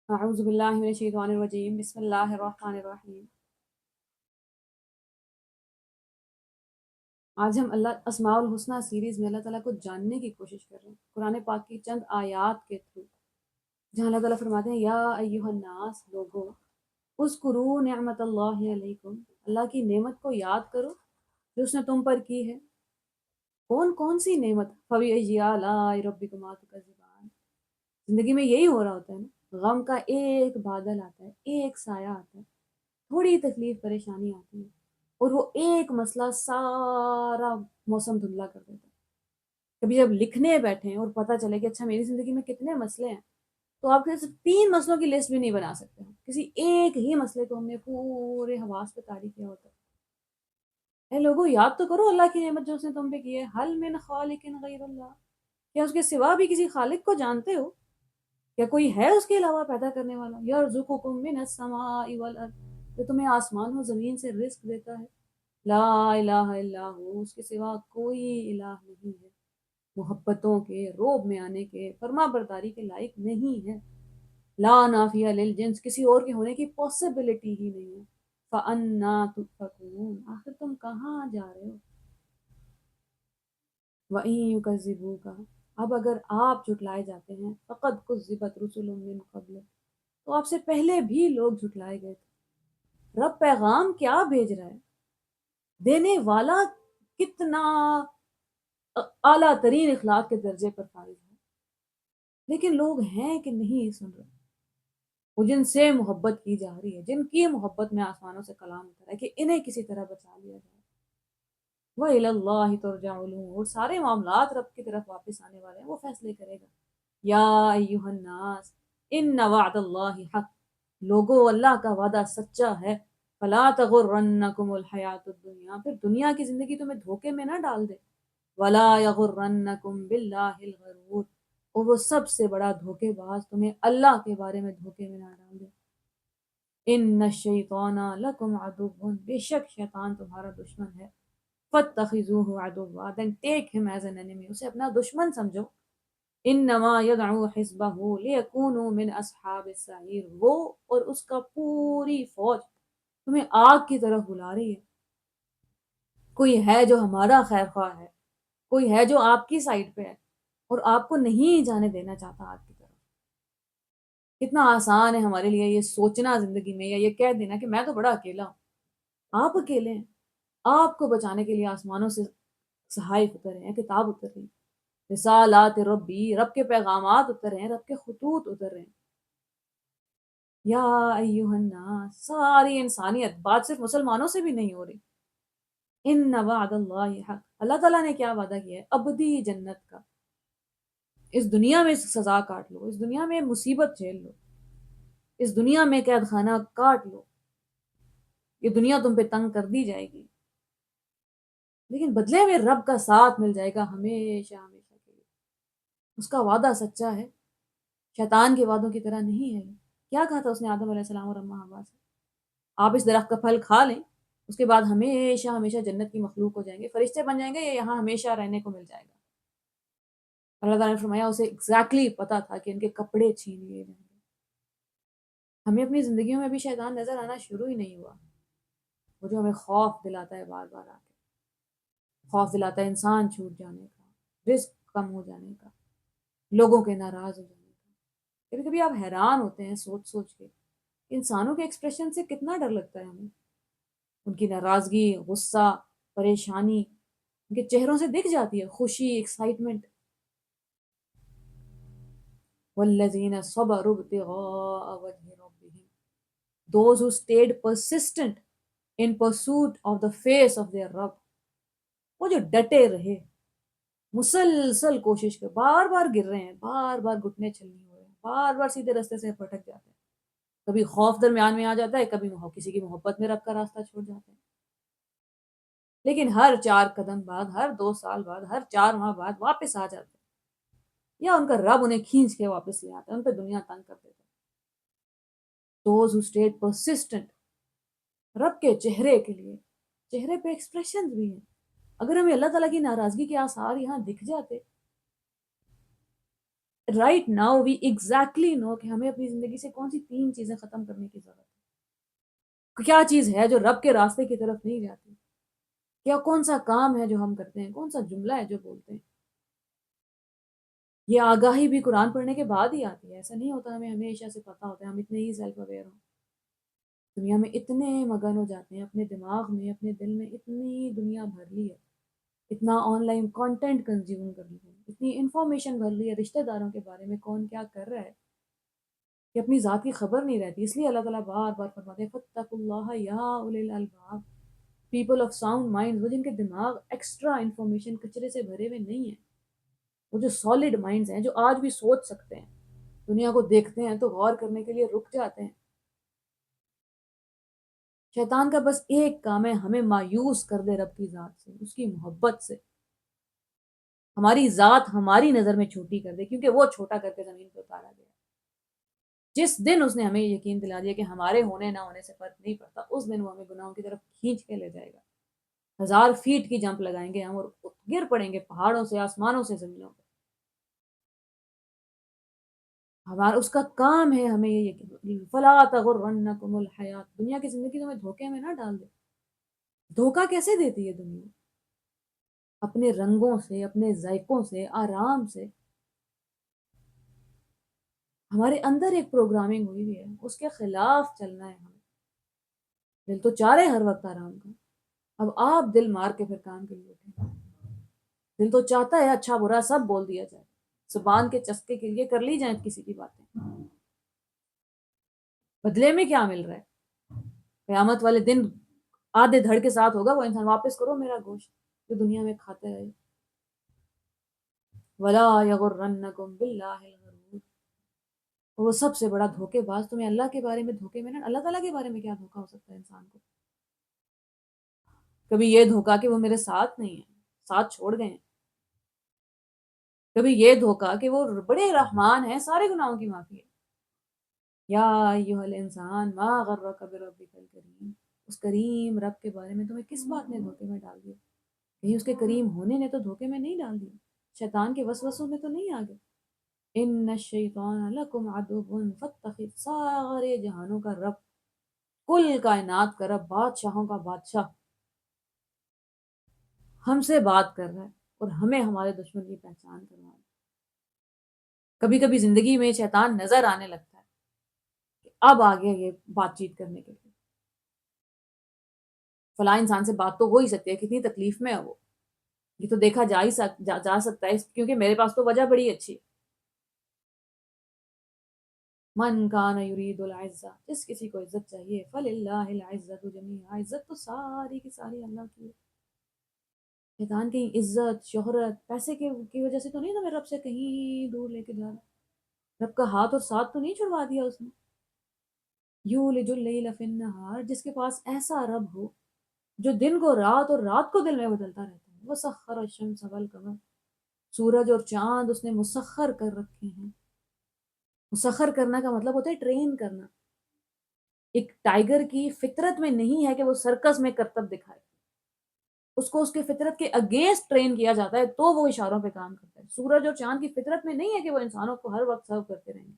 اعوذ باللہ من الشیطان الرجیم، بسم اللہ الرحمن الرحیم۔ آج ہم اللہ اسماء الحسنہ سیریز میں اللہ تعالیٰ کو جاننے کی کوشش کر رہے ہیں، قرآن پاک کی چند آیات کے تھرو، جہاں اللہ تعالیٰ فرماتے ہیں یا ایہا الناس، لوگو، اذکروا نعمت اللہ علیکم، اللہ کی نعمت کو یاد کرو جو اس نے تم پر کی ہے۔ کون کون سی نعمت؟ فَبِأَيِّ آلَاءِ رَبِّكُمَا تُكَذِّبَانِ۔ زندگی میں یہی ہو رہا ہوتا ہے نا، غم کا ایک بادل آتا ہے، ایک سایہ آتا ہے، تھوڑی تکلیف پریشانی آتی ہے اور وہ ایک مسئلہ سارا موسم دھندلا کر دیتا ہے۔ کبھی جب لکھنے بیٹھیں اور پتہ چلے کہ اچھا میری زندگی میں کتنے مسئلے ہیں، تو آپ کے صرف 3 مسئلوں کی لسٹ بھی نہیں بنا سکتے ہیں، کسی ایک ہی مسئلے کو ہم نے پورے حواس پہ طاری کیا ہوتا ہے۔ اے لوگوں، یاد تو کرو اللہ کی نعمت جو اس نے تم پہ کی ہے۔ حل من خالق غیر اللہ، کیا اس کے سوا بھی کسی خالق کو جانتے ہو؟ کیا کوئی ہے اس کے علاوہ پیدا کرنے والا؟ یرزقکم من السماء والارض، جو تمہیں آسمان و زمین سے رزق دیتا ہے۔ لا الہ الا ہو، اس کے سوا کوئی الہ نہیں ہے، محبتوں کے، روب میں آنے کے، فرما برداری کے لائق نہیں ہے۔ لا نافیہ للجنس، کسی اور کے ہونے کی پاسبلٹی ہی نہیں ہے۔ فَأَنَّا تُؤْفَكُونَ، آخر تم کہاں جا رہے ہو؟ وَإِن يُكَذِّبُوكَ، اب اگر آپ جھٹلائے جاتے ہیں، فَقَدْ كُذِّبَتْ رُسُلٌ مِّن قَبْلِكَ، تو آپ سے پہلے بھی لوگ جھٹلائے گئے تھے۔ رب پیغام کیا بھیج رہا ہے؟ دینے والا کتنا اعلیٰ ترین اخلاق کے درجے پر فائز ہے، لیکن لوگ ہیں کہ نہیں سن رہے۔ وہ جن سے محبت کی جا رہی ہے، جن کی محبت میں آسمانوں سے کلام اترا ہے کہ انہیں کسی طرح بچا لیا جائے۔ وَإِلَى اللَّهِ تُرْجَعُ الْأُمُورُ، اور سارے معاملات رب کی طرف واپس آنے والے ہیں، وہ فیصلے کرے گا۔ یا ایھا الناس ان وعد اللہ حق، لوگو اللہ کا وعدہ سچا ہے۔ فلا تغرنکم الحیات الدنیا، پھر دنیا کی زندگی تمہیں دھوکے میں نہ ڈال دے۔ ولا یغرنکم باللہ الغرور، اور وہ سب سے بڑا دھوکے باز تمہیں اللہ کے بارے میں دھوکے میں نہ ڈال دے۔ ان الشیطان لکم عدو، بے شک شیطان تمہارا دشمن ہے۔ فاتخذوه عدوا، then take him as an enemy، اسے اپنا دشمن سمجھو۔ انما یدعو حزبہ لیکونوا من اصحاب السعیر، وہ اور اس کا پوری فوج تمہیں آگ کی طرف بلا رہی ہے۔ کوئی ہے جو ہمارا خیر خواہ ہے، کوئی ہے جو آپ کی سائڈ پہ ہے اور آپ کو نہیں جانے دینا چاہتا آگ کی طرف۔ کتنا آسان ہے ہمارے لیے یہ سوچنا زندگی میں، یا یہ کہہ دینا کہ میں تو بڑا اکیلا ہوں۔ آپ اکیلے ہیں، آپ کو بچانے کے لیے آسمانوں سے صحائف اتر رہے ہیں، کتاب اتر رہی ہے، رسالات ربی، رب کے پیغامات اتر رہے ہیں، رب کے خطوط اتر رہے ہیں۔ یا ایھا الناس، ساری انسانیت، بات صرف مسلمانوں سے بھی نہیں ہو رہی۔ ان وعد اللہ حق، اللہ تعالیٰ نے کیا وعدہ کیا ہے؟ ابدی جنت کا۔ اس دنیا میں سزا کاٹ لو، اس دنیا میں مصیبت جھیل لو، اس دنیا میں قید خانہ کاٹ لو، یہ دنیا تم پہ تنگ کر دی جائے گی، لیکن بدلے میں رب کا ساتھ مل جائے گا ہمیشہ ہمیشہ کے لیے۔ اس کا وعدہ سچا ہے، شیطان کے وعدوں کی طرح نہیں ہے۔ کیا کہا تھا اس نے آدم علیہ السلام اور اماں حوا سے؟ آپ اس درخت کا پھل کھا لیں، اس کے بعد ہمیشہ ہمیشہ جنت کی مخلوق ہو جائیں گے، فرشتے بن جائیں گے، یا یہاں ہمیشہ رہنے کو مل جائے گا۔ اللہ تعالیٰ نے فرمایا اسے ایگزیکٹلی پتا تھا کہ ان کے کپڑے چھین لیے جائیں گے۔ ہمیں اپنی زندگیوں میں بھی شیطان نظر آنا شروع ہی نہیں ہوا، وہ جو ہمیں خوف دلاتا ہے بار بار آ کے، خوف دلاتا ہے انسان چھوٹ جانے کا، رزق کم ہو جانے کا، لوگوں کے ناراض ہو جانے کا۔ کبھی کبھی آپ حیران ہوتے ہیں سوچ سوچ کے، انسانوں کے ایکسپریشن سے کتنا ڈر لگتا ہے ہمیں۔ ان کی ناراضگی، غصہ، پریشانی ان کے چہروں سے دکھ جاتی ہے، خوشی، ایکسائٹمنٹ۔ والذین صبروا ابتغاء وجہ ربہم، those who stayed persistent in pursuit of the face of their رب، وہ جو ڈٹے رہے، مسلسل کوشش کر، بار بار گر رہے ہیں، بار بار گھٹنے چھلنی ہو رہے ہیں، بار بار سیدھے راستے سے بھٹک جاتے ہیں، کبھی خوف درمیان میں آ جاتا ہے، کبھی کسی کی محبت میں رب کا راستہ چھوڑ جاتے ہیں، لیکن ہر 4 قدم بعد، ہر 2 سال بعد، ہر 4 ماہ بعد واپس آ جاتے ہیں، یا ان کا رب انہیں کھینچ کے واپس لے آتا ہے، ان پہ دنیا تنگ کر دیتا ہے۔ those who stayed persistent، رب کے چہرے کے لیے، چہرے پہ ایکسپریشن بھی ہیں۔ اگر ہمیں اللہ تعالیٰ کی ناراضگی کے آثار یہاں دکھ جاتے رائٹ ناؤ وی ایگزیکٹلی نو کہ ہمیں اپنی زندگی سے کون سی 3 چیزیں ختم کرنے کی ضرورت ہے. کیا چیز ہے جو رب کے راستے کی طرف نہیں جاتی؟ کیا کون سا کام ہے جو ہم کرتے ہیں؟ کون سا جملہ ہے جو بولتے ہیں؟ یہ آگاہی بھی قرآن پڑھنے کے بعد ہی آتی ہے. ایسا نہیں ہوتا ہمیں ہمیشہ سے پتہ ہوتا ہے، ہم اتنے ہی سیلف اویئر ہوں، دنیا میں اتنے مگن ہو جاتے ہیں، اپنے دماغ میں اپنے دل میں اتنی دنیا بھر لی ہے، اتنا آن لائن کانٹینٹ کنزیوم کر لی ہے، اتنی انفارمیشن بھر لی ہے رشتہ داروں کے بارے میں کون کیا کر رہا ہے کہ اپنی ذات کی خبر نہیں رہتی. اس لیے اللہ تعالیٰ بار بار فرماتے ہیں فَاتَّقُوا اللَّهَ يَا أُولِي الْأَلْبَابِ، پیپل آف ساؤنڈ مائنڈ، وہ جن کے دماغ ایکسٹرا انفارمیشن کچرے سے بھرے ہوئے نہیں ہیں، وہ جو سالڈ مائنڈز ہیں، جو آج بھی سوچ سکتے ہیں، دنیا کو دیکھتے ہیں تو غور کرنے کے لیے رک جاتے ہیں. شیطان کا بس ایک کام ہے ہمیں مایوس کر دے رب کی ذات سے، اس کی محبت سے، ہماری ذات ہماری نظر میں چھوٹی کر دے، کیونکہ وہ چھوٹا کر کے زمین پہ اتارا گیا. جس دن اس نے ہمیں یقین دلا دیا کہ ہمارے ہونے نہ ہونے سے فرق نہیں پڑتا، اس دن وہ ہمیں گناہوں کی طرف کھینچ کے لے جائے گا. 1000 فیٹ کی جمپ لگائیں گے ہم اور گر پڑیں گے پہاڑوں سے، آسمانوں سے، زمینوں پہ. ہمارا اس کا کام ہے ہمیں یہ یقین فلا تغرنکم الحیات، دنیا کی زندگی تمہیں دھوکے میں نہ ڈال دے. دھوکہ کیسے دیتی ہے دنیا؟ اپنے رنگوں سے، اپنے ذائقوں سے، آرام سے. ہمارے اندر ایک پروگرامنگ ہوئی ہوئی ہے، اس کے خلاف چلنا ہے ہمیں. دل تو چاہ رہے ہر وقت آرام کا، اب آپ دل مار کے پھر کام کے لیے اٹھیں. دل تو چاہتا ہے اچھا برا سب بول دیا جائے، زبان کے چسکے کے لیے کر لی جائیں کسی کی باتیں، بدلے میں کیا مل رہا ہے؟ قیامت والے دن آدھے دھڑ کے ساتھ ہوگا وہ انسان، واپس کرو میرا گوشت جو دنیا میں کھاتے رہے. ولا یغرنکم باللہ الغرور. وہ سب سے بڑا دھوکے باز تمہیں اللہ کے بارے میں دھوکے میں نہ، اللہ تعالیٰ کے بارے میں کیا دھوکا ہو سکتا ہے انسان کو؟ کبھی یہ دھوکا کہ وہ میرے ساتھ نہیں ہے، ساتھ چھوڑ گئے ہیں. کبھی یہ دھوکا کہ وہ بڑے رحمان ہیں، سارے گناہوں کی معافی ہے. یا ایھا الانسان ما غرک بربک الکریم، اس کریم رب کے بارے میں تمہیں کس بات نے دھوکے میں ڈال دیا؟ کہیں اس کے کریم ہونے نے تو دھوکے میں نہیں ڈال دیا، شیطان کے وسوسوں میں تو نہیں آ گئے. ان الشیطان لکم عدو فاتخذ، سارے جہانوں کا رب، کل کائنات کا رب، بادشاہوں کا بادشاہ ہم سے بات کر رہا ہے اور ہمیں ہمارے دشمن کی پہچان کروا رہا ہے. کبھی کبھی زندگی میں شیطان نظر آنے لگتا ہے کہ اب آ گیا یہ بات چیت کرنے کے لیے، فلاں انسان سے بات تو ہو ہی سکتی ہے، کتنی تکلیف میں ہے وہ، یہ تو دیکھا جا ہی جا سکتا ہے کیونکہ میرے پاس تو وجہ بڑی اچھی ہے. من کان یرید العزہ، جس کسی کو عزت چاہیے، فللہ العزت جمیعا، عزت تو ساری کی ساری اللہ کی ہے. شیطان کہیں عزت، شہرت، پیسے کی وجہ سے تو نہیں تمہیں رب سے کہیں دور لے کے جا رہا. رب کا ہاتھ اور ساتھ تو نہیں چھڑوا دیا اس نے. یولج اللیل فی النہار، جس کے پاس ایسا رب ہو جو دن کو رات اور رات کو دن میں بدلتا رہتا ہے. وسخر الشمس والقمر، سورج اور چاند اس نے مسخر کر رکھے ہیں. مسخر کرنا کا مطلب ہوتا ہے ٹرین کرنا. ایک ٹائیگر کی فطرت میں نہیں ہے کہ وہ سرکس میں کرتب دکھائے، اس کو اس کے فطرت کے اگینسٹ ٹرین کیا جاتا ہے تو وہ اشاروں پہ کام کرتا ہے. سورج اور چاند کی فطرت میں نہیں ہے کہ وہ انسانوں کو ہر وقت سرو کرتے رہیں گے،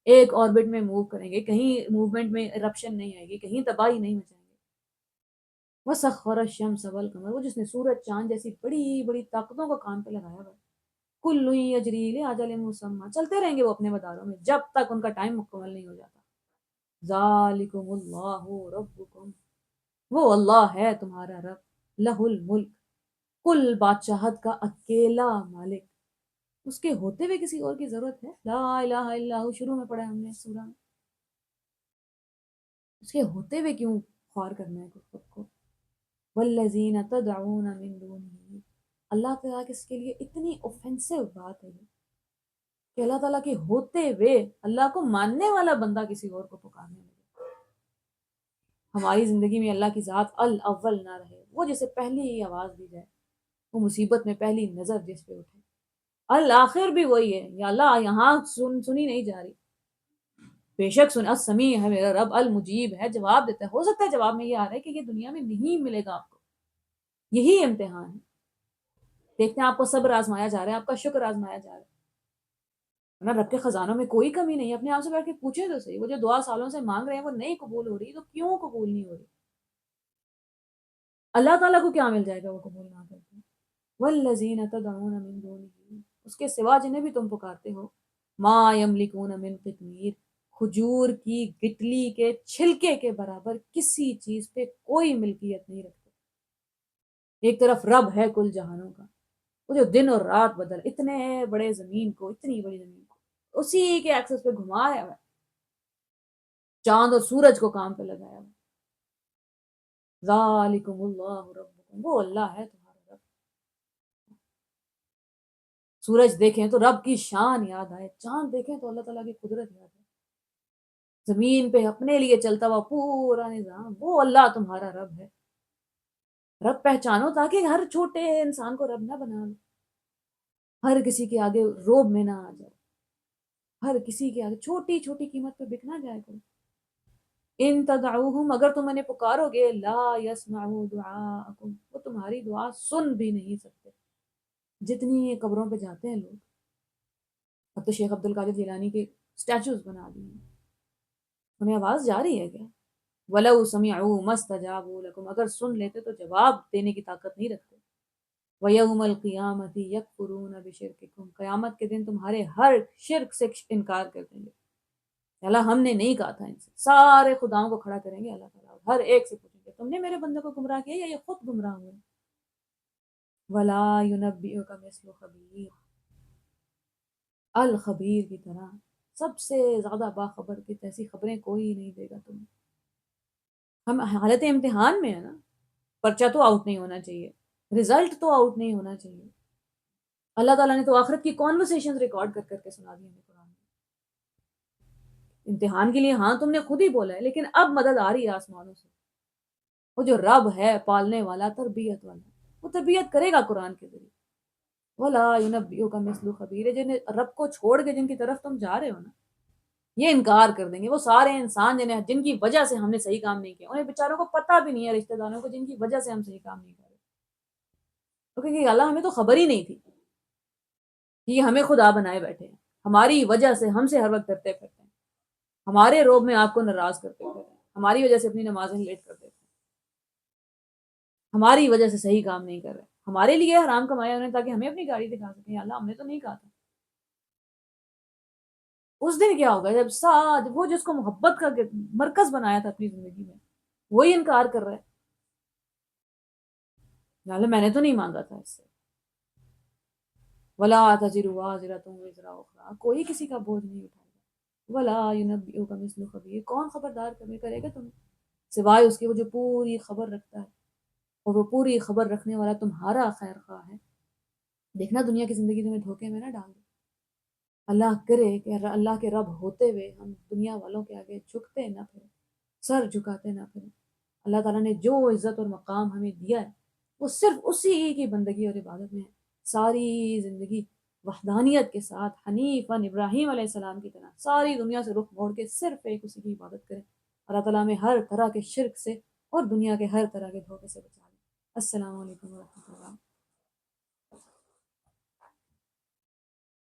ایک آربٹ میں موو کریں گے، کہیں موومنٹ میں رپشن نہیں آئے گی، کہیں تباہی نہیں مچائیں گے. وسخر الشمس والقمر، وہ جس نے سورج چاند جیسی بڑی بڑی طاقتوں کو کام پہ لگایا ہوا ہے. کل یجری لاجل مسمى، چلتے رہیں گے وہ اپنے مداروں میں جب تک ان کا ٹائم مکمل نہیں ہو جاتا. ذالکم اللہ ربکم، وہ اللہ ہے تمہارا رب، لہ الملک، کل بادشاہت کا اکیلا مالک، اس کے ہوتے ہوئے کسی اور کی ضرورت ہے؟ لا الہ الا ہو شروع میں پڑھا ہم نے سورہ میں، اس کے ہوتے ہوئے کیوں خوار کرنا ہے خود کو؟ والذین تدعون من دونہ، اللہ تعالیٰ کے اس کے لیے اتنی اوفینسو بات ہے یہ کہ اللہ تعالیٰ کے ہوتے ہوئے اللہ کو ماننے والا بندہ کسی اور کو پکارنے لگے. ہماری زندگی میں اللہ کی ذات الاول نہ رہے، وہ جسے پہلی ہی آواز دی جائے، وہ مصیبت میں پہلی نظر جس پہ اٹھے. الآخر بھی وہی ہے، یا اللہ یہاں سنی نہیں جا رہی، بے شک سن، السمیع ہے میرا رب، المجیب ہے، جواب دیتا ہے. ہو سکتا ہے جواب میں یہ آ رہا ہے کہ یہ دنیا میں نہیں ملے گا آپ کو، یہی امتحان ہے. دیکھتے ہیں آپ کو صبر آزمایا جا رہا ہے، آپ کا شکر آزمایا جا رہا ہے. ورنہ رب کے خزانوں میں کوئی کمی نہیں ہے، اپنے آپ سے بیٹھ کے پوچھیں تو صحیح، وہ جو دعا سالوں سے مانگ رہے ہیں وہ نہیں قبول ہو رہی تو کیوں قبول نہیں ہو رہی؟ اللہ تعالیٰ کو کیا مل جائے گا وہ قبول نہ کرتے؟ والذین تدعون من دونہ، اس کے سوا جنہیں بھی تم پکارتے ہو، ما یملکون من قطمیر، کھجور کی گٹلی کے چھلکے کے برابر کسی چیز پہ کوئی ملکیت نہیں رکھتے۔ ایک طرف رب ہے کل جہانوں کا، وہ جو دن اور رات بدل اتنے بڑے زمین کو، اتنی بڑی زمین کو اسی کے ایکسس پہ گھمایا ہوا ہے، چاند اور سورج کو کام پہ لگایا ہوا ہے۔ ذالکم اللہ ربکم، وہ اللہ ہے تمہارا رب۔ سورج دیکھیں تو رب کی شان یاد آئے، چاند دیکھیں تو اللہ تعالیٰ کی قدرت یاد آئے، زمین پہ اپنے لیے چلتا ہوا پورا نظام، وہ اللہ تمہارا رب ہے۔ رب پہچانو تاکہ ہر چھوٹے انسان کو رب نہ بنا لو، ہر کسی کے آگے روب میں نہ آ جاؤ، ہر کسی کے آگے چھوٹی چھوٹی قیمت پہ بک نہ جائے کرو۔ ان تدعوہم، اگر تم انہیں پکارو گے، لا یسمعوا دعاءکم، وہ تمہاری دعا سن بھی نہیں سکتے۔ جتنی قبروں پہ جاتے ہیں لوگ، اب تو شیخ عبد القادر جیلانی کے سٹیچوز بنا دیے ہیں، انہیں آواز جا رہی ہے کیا؟ وَلَوْ سَمِعُوا مَا اسْتَجَابُوا لَكُمْ، اگر سن لیتے تو جواب دینے کی طاقت نہیں رکھتے۔ وَيَوْمَ الْقِيَامَةِ يَكْفُرُونَ بِشِرْكِكُمْ، قیامت کے دن تمہارے ہر شرک سے انکار کر دیں گے، اللہ ہم نے نہیں کہا تھا ان سے، سارے خداؤں کو کھڑا کریں گے اللہ تعالیٰ، ہر ایک سے پوچھیں گے تم نے میرے بندے کو گمراہ کیا یا یہ خود گمراہ ہوئے؟ وَلَا يُنَبِّئُكَ مِثْلُ خَبِيرٍ، الخبیر کی طرح سب سے زیادہ باخبر کی ایسی خبریں کوئی نہیں دے گا تمہیں۔ ہم حالت امتحان میں ہے نا، پرچہ تو آؤٹ نہیں ہونا چاہیے، رزلٹ تو آؤٹ نہیں ہونا چاہیے۔ اللہ تعالیٰ نے تو آخرت کی کانورسیشن ریکارڈ کر کر کے سنا دی ہمیں قرآن میں۔ امتحان کے لیے ہاں تم نے خود ہی بولا ہے، لیکن اب مدد آ رہی ہے آسمانوں سے، وہ جو رب ہے پالنے والا، تربیت والا، وہ تربیت کرے گا قرآن کے ذریعے۔ وَلَا يُنَبِّئُكَ مِثْلُ خَبِيرٍ، جن رب کو چھوڑ کے جن کی طرف تم جا رہے ہو نا، یہ انکار کر دیں گے، وہ سارے انسان جن کی وجہ سے ہم نے صحیح کام نہیں کیا، انہیں بیچاروں کو پتہ بھی نہیں ہے، رشتہ داروں کو جن کی وجہ سے ہم صحیح کام نہیں کر رہے، کیونکہ اللہ ہمیں تو خبر ہی نہیں تھی کہ یہ ہمیں خدا بنائے بیٹھے ہیں، ہماری وجہ سے ہم سے ہر وقت ڈرتے پھرتے ہیں، ہمارے روب میں آپ کو ناراض کرتے پھرتے ہیں، ہماری وجہ سے اپنی نمازیں لیٹ کر دیتے ہیں، ہماری وجہ سے صحیح کام نہیں کر رہے، ہمارے لیے حرام کمایا انہیں تاکہ ہمیں اپنی گاڑی دکھا سکیں، اللہ ہم نے تو نہیں کہا تھا۔ اس دن کیا ہوگا جب وہ جس کو محبت کا مرکز بنایا تھا اپنی زندگی میں، وہی انکار کر رہا ہے، اللہ میں نے تو نہیں مانگا تھا اس سے۔ ولا تزر وازرۃ وزر اخرى، کوئی کسی کا بوجھ نہیں اٹھائے گا۔ ولا ينبئك مثل خبیر، کون خبردار کرے گا تمہیں سوائے اس کے وہ جو پوری خبر رکھتا ہے، اور وہ پوری خبر رکھنے والا تمہارا خیر خواہ ہے۔ دیکھنا دنیا کی زندگی تمہیں دھوکے میں نہ ڈال دے، اللہ کرے کہ اللہ کے رب ہوتے ہوئے ہم دنیا والوں کے آگے جھکتے نہ پھریں، سر جھکاتے نہ پھریں۔ اللہ تعالیٰ نے جو عزت اور مقام ہمیں دیا ہے وہ صرف اسی کی بندگی اور عبادت میں ہے۔ ساری زندگی وحدانیت کے ساتھ حنیفاً ابراہیم علیہ السلام کی طرح ساری دنیا سے رخ موڑ کے صرف ایک اسی کی عبادت کریں، اللہ تعالیٰ ہمیں ہر طرح کے شرک سے اور دنیا کے ہر طرح کے دھوکے سے بچا لے۔ السلام علیکم ورحمۃ اللہ۔